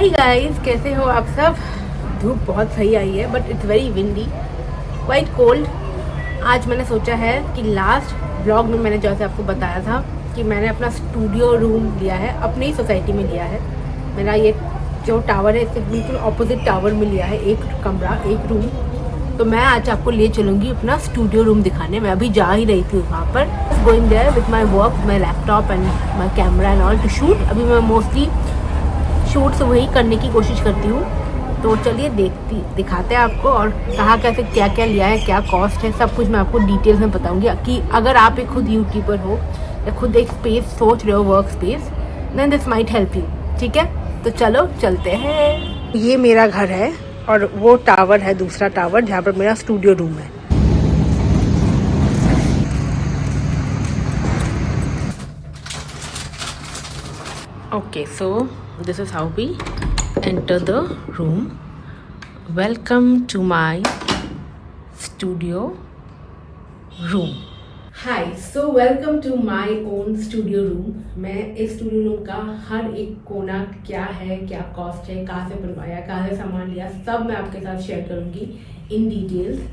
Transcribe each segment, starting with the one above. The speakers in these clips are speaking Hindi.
हाय गाइस, कैसे हो आप सब। धूप बहुत सही आई है but it's very windy, quite cold. आज मैंने सोचा है कि लास्ट ब्लॉग में मैंने जैसे आपको बताया था कि मैंने अपना स्टूडियो रूम लिया है, अपनी ही सोसाइटी में लिया है। मेरा ये जो टावर है इसके बिल्कुल ऑपोजिट टावर में लिया है, एक कमरा एक रूम। तो मैं आज आपको ले चलूँगी अपना स्टूडियो रूम दिखाने। मैं अभी जा ही रही थी वहाँ पर, going there with my work, my laptop and my camera and all to shoot. अभी मैं मोस्टली शूट्स वही करने की कोशिश करती हूँ। तो चलिए दिखाते हैं आपको, और कहाँ कैसे क्या क्या लिया है, क्या कॉस्ट है, सब कुछ मैं आपको डिटेल्स में बताऊँगी। कि अगर आप एक खुद यूट्यूबर हो या खुद एक स्पेस सोच रहे हो, work space, then this might help you. ठीक है, तो चलो चलते हैं। ये मेरा घर है और वो टावर है, दूसरा टावर जहाँ पर मेरा स्टूडियो रूम है। Okay, so this is how we enter the room. Welcome to my studio room. Hi, so welcome to my own studio room. मैं इस स्टूडियो रूम का हर एक कोना, क्या है, क्या कॉस्ट है, कहाँ से बनवाया, कहाँ से सामान लिया, सब मैं आपके साथ शेयर करूँगी in details.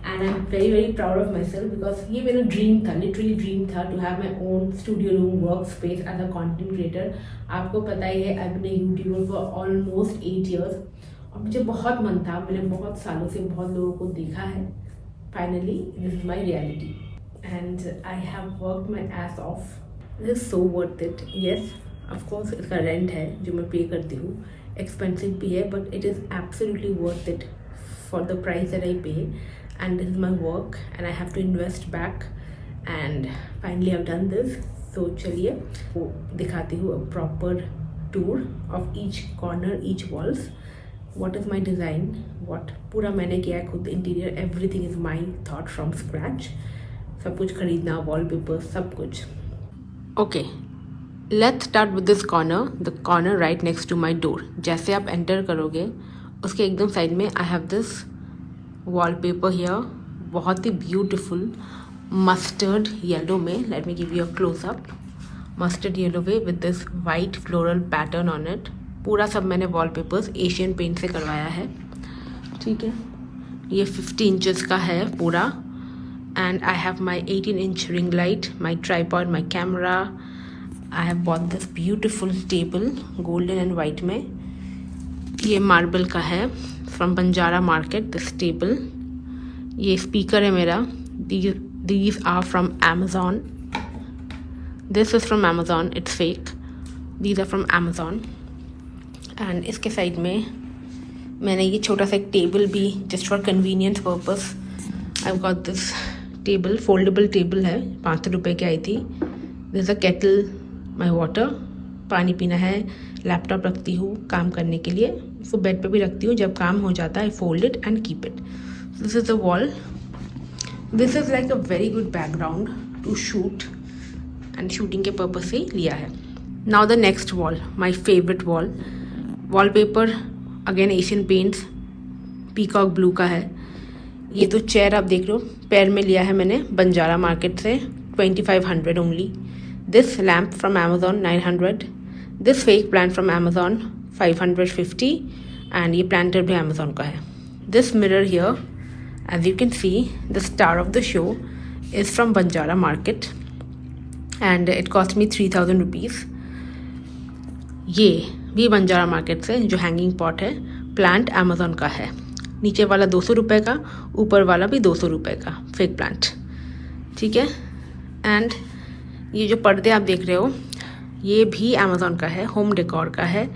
And I am very very proud of my self, because ये मेरा ड्रीम था, लिटरली ड्रीम था to have my own studio room, work space as a content creator. आपको पता ही है, I been a youtuber for almost 8 years और मुझे बहुत मन था, मैंने बहुत सालों से बहुत लोगों को देखा है। Finally this is my reality and I have worked my S of. This is so worth it. Yes, of course इसका रेंट है जो मैं पे करती हूँ, एक्सपेंसिव भी है, but it is absolutely worth it for the price that I पे। And this is my work and I have to invest back, and finally I've done this. So चलिए वो दिखाती हूँ a proper tour of each corner, each walls. What is my design, what पूरा मैंने किया है खुद, interior everything is my thought from scratch. सब कुछ खरीदना, wallpaper, सब कुछ। Okay, let's start with this corner, the corner right next to my door. जैसे आप enter करोगे उसके एकदम साइड में I have this wallpaper here, बहुत ही ब्यूटीफुल मस्टर्ड येलो में। Let me give you a close up. Mustard yellow way with this white floral pattern on it. पूरा सब मैंने वॉलपेपर्स एशियन पेंट से करवाया है। ठीक है, ये 50 इंचेस का है पूरा। And I have my 18 inch ring light, my tripod, my camera. I have bought this beautiful table golden and white में। ये मार्बल का है from Banjara market, this table. ये स्पीकर है मेरा, these are from Amazon. This is from Amazon, it's fake, these are from Amazon. And इसके साइड में मैंने ये छोटा सा एक टेबल भी, just for convenience purpose, I got this table, foldable table है, 500 रुपये की आई थी। This a kettle, my water, पानी पीना है, लैपटॉप रखती हूँ काम करने के लिए, उसको बेड पे भी रखती हूँ, जब काम हो जाता है I fold it and keep it. This is the wall, this is like a very good background to shoot, and shooting के पर्पज से लिया है। Now the next wall, my favourite wall, wallpaper again Asian Paints, peacock blue का है। ये तो चेयर आप देख रहे हो, पैर में लिया है मैंने बंजारा मार्केट से, 2500 only. This lamp from Amazon 900, this fake plant from Amazon 550, and ये प्लांटर भी अमेजॉन का है। This mirror here, as you can see, the star of the show is from Banjara market and it cost me 3000 rupees. ये भी बंजारा मार्केट से जो हैंगिंग पॉट है, प्लांट अमेजॉन का है। नीचे वाला 200 रुपये का, ऊपर वाला भी 200 रुपये का, फेक प्लांट। ठीक है, एंड ये जो पर्दे आप देख रहे हो ये भी अमेजॉन का है, होम डेकोर का है।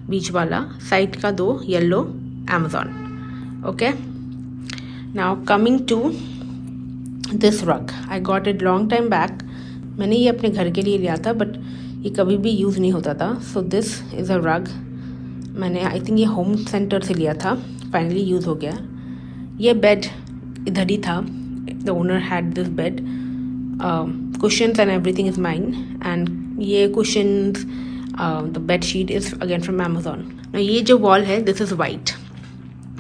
बीच वाला, साइड का 2 yellow, Amazon. Okay, now coming to this rug, I got it long time back. मैंने ये अपने घर के लिए लिया था बट ये कभी भी यूज़ नहीं होता था। सो दिस इज़ अ रग, मैंने आई थिंक ये होम सेंटर से लिया था, फाइनली यूज़ हो गया। ये बेड इधर ही था, the owner had this bed, cushions and everything is mine, and ये cushions, the bed sheet is again from Amazon. Now ये जो wall है, this is white.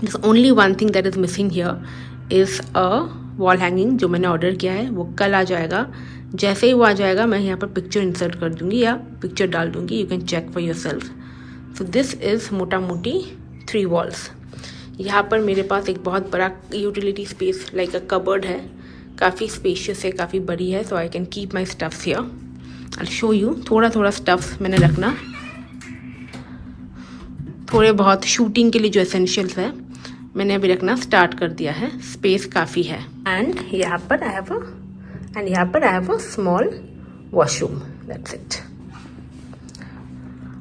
There's only one thing that is missing here is a wall hanging जो मैंने ऑर्डर किया है, वो कल आ जाएगा। जैसे ही वो आ जाएगा मैं यहाँ पर पिक्चर इंसर्ट कर दूँगी या पिक्चर डाल दूँगी, you can check for yourself. तो दिस इज़ मोटा मोटी 3 वॉल्स। यहाँ पर मेरे पास एक बहुत बड़ा utility space like a cupboard है, काफ़ी स्पेशियस है, काफ़ी बड़ी है, so I can keep my stuffs here. I show you थोड़ा थोड़ा स्टफ्स मैंने रखना, थोड़े बहुत शूटिंग के लिए जो एसेंशियल्स है मैंने अभी रखना स्टार्ट कर दिया है। स्पेस काफ़ी है। एंड यहाँ पर I have a small washroom, that's it.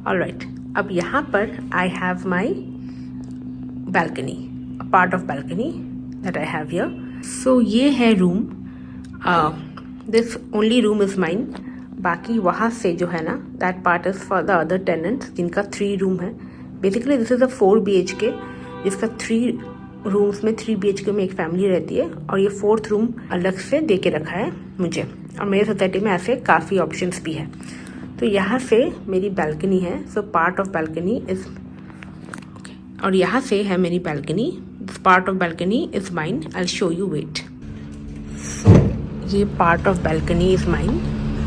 Alright, अब यहाँ पर आई have my balcony, a part of balcony that I have here. So ये है room, this only room is mine. बाकी वहाँ से जो है ना, that part is for the other tenants जिनका 3 रूम है। Basically this is a 4 BHK जिसका 3 रूम्स में 3 BHK में एक फैमिली रहती है, और ये 4th रूम अलग से दे के रखा है मुझे, और मेरे सोसाइटी में ऐसे काफ़ी ऑप्शंस भी है। तो यहाँ से मेरी बैल्कनी है, so part of balcony is, और यहाँ से है मेरी balcony, this part of balcony is mine. I show you, wait. ये part of balcony is mine.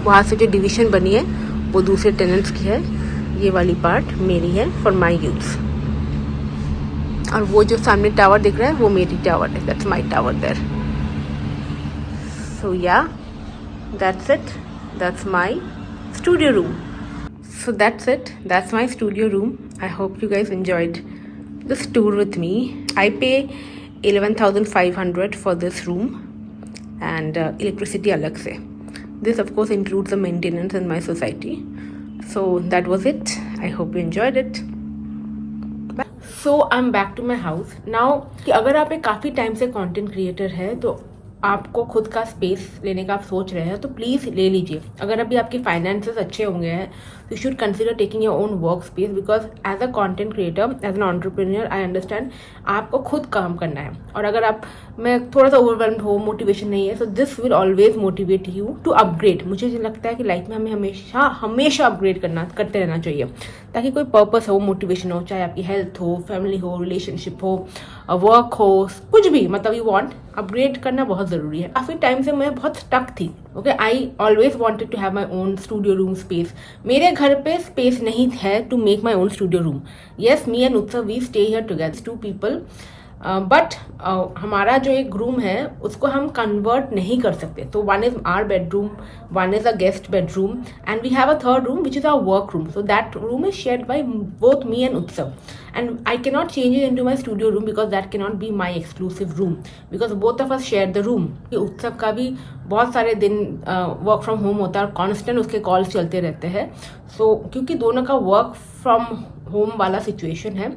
वहाँ से जो डिवीज़न बनी है वो दूसरे टेनेंट्स की है, ये वाली पार्ट मेरी है फॉर माई यूज़। और वो जो सामने टावर दिख रहा है वो मेरी टावर है, दैट्स माई टावर देयर। सो या that's it, that's my studio room. So that's it, that's my studio room. I hope you guys enjoyed this tour with me. I pay 11,500 for this room and electricity alag se. This of course includes the maintenance in my society. So that was it. I hope you enjoyed it. So I'm back to my house now. कि अगर आप एक काफ़ी टाइम से कंटेंट क्रिएटर है तो आपको खुद का स्पेस लेने का आप सोच रहे हैं तो प्लीज़ ले लीजिए। अगर अभी आपके फाइनेंसेस अच्छे होंगे हैं you should consider taking your own work space, because as a content creator, as an entrepreneur, I understand आपको खुद काम करना है। और अगर आप में थोड़ा सा ओवरवेल्म्ड हो, मोटिवेशन नहीं है, so this will always motivate you to upgrade. मुझे लगता है कि लाइफ में हमें हमेशा अपग्रेड करते रहना चाहिए, ताकि कोई पर्पस हो, मोटिवेशन हो, चाहे आपकी हेल्थ हो, फैमिली हो, रिलेशनशिप हो, वर्क हो, कुछ भी, मतलब यू वांट अपग्रेड करना बहुत ज़रूरी है। काफ़ी टाइम से मैं बहुत स्टक थी। Okay, I always wanted to have my own studio room space. मेरे घर पे स्पेस नहीं है to make my own studio room. Yes, me and Utsav we stay here together 2 people, but हमारा जो एक रूम है उसको हम कन्वर्ट नहीं कर सकते। तो 1 is our bedroom, 1 is a guest bedroom, and we have a 3rd room which is our work room. So that room is shared by both me and Utsav, and I cannot change it into my studio room because that cannot be my exclusive room because both of us share the room. उत्सव का भी बहुत सारे दिन वर्क फ्रॉम होम होता है और कॉन्स्टेंट उसके कॉल्स चलते रहते हैं। सो क्योंकि दोनों का वर्क फ्रॉम होम वाला सिचुएशन है,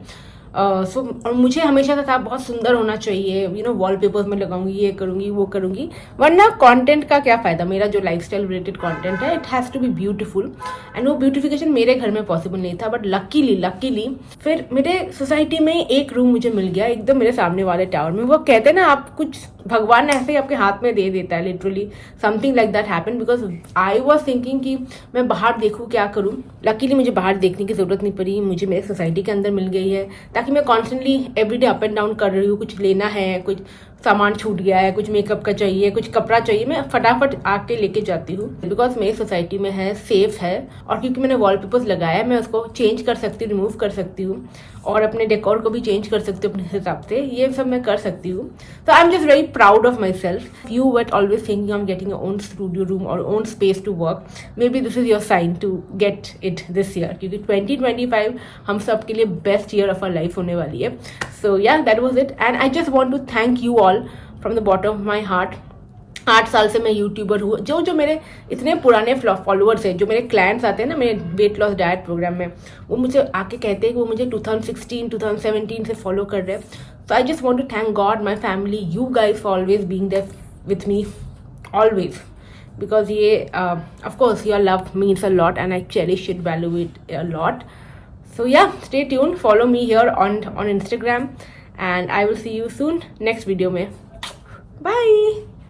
और मुझे हमेशा था बहुत सुंदर होना चाहिए, यू नो, वॉलपेपर्स में लगाऊंगी, ये करूंगी, वो करूंगी, वरना कंटेंट का क्या फ़ायदा। मेरा जो लाइफस्टाइल रिलेटेड कंटेंट है it has to be beautiful, and वो ब्यूटिफिकेशन मेरे घर में पॉसिबल नहीं था। बट लकीली फिर मेरे सोसाइटी में एक रूम मुझे मिल गया एकदम मेरे सामने वाले टावर में। वो कहते हैं ना, आप कुछ भगवान ऐसे ही आपके हाथ में दे देता है, literally something like that happen, because I was thinking कि मैं बाहर देखूँ, क्या करूँ। लकीली मुझे बाहर देखने की ज़रूरत नहीं पड़ी, मुझे मेरे सोसाइटी के अंदर मिल गई है, ताकि मैं constantly everyday up and down कर रही हूँ। कुछ लेना है, कुछ सामान छूट गया है, कुछ मेकअप का चाहिए, कुछ कपड़ा चाहिए, मैं फटाफट आके लेके जाती हूँ, बिकॉज मेरी सोसाइटी में है, सेफ है, और क्योंकि मैंने वॉलपेपर्स लगाया है मैं उसको चेंज कर सकती हूँ, रिमूव कर सकती हूँ, और अपने डेकोर को भी चेंज कर सकती हूँ अपने हिसाब से। ये सब मैं कर सकती हूँ। तो I am just very proud of my self. You wait always thinking I am getting your own studio room और own space to work, may be this is your sign to get it this year, क्योंकि 2025 हम सब के लिए best year of our life होने वाली है। So yeah, that was it, and I just want to thank you all from the bottom of my heart. 8 साल से मैं यूट्यूबर हूँ। जो मेरे इतने पुराने फॉलोअर्स हैं, जो मेरे क्लाइंट्स आते हैं ना मेरे वेट लॉस डाइट प्रोग्राम में, वो मुझे आके कहते हैं कि वो मुझे 2016 2017 से फॉलो कर रहे हैं। So I just want to thank God, my family, you guys for always being there with me, always, because ये of course your love means a lot and I cherish it, value it a lot. So yeah, stay tuned, follow me here on Instagram, and I will see you soon next video में. Bye.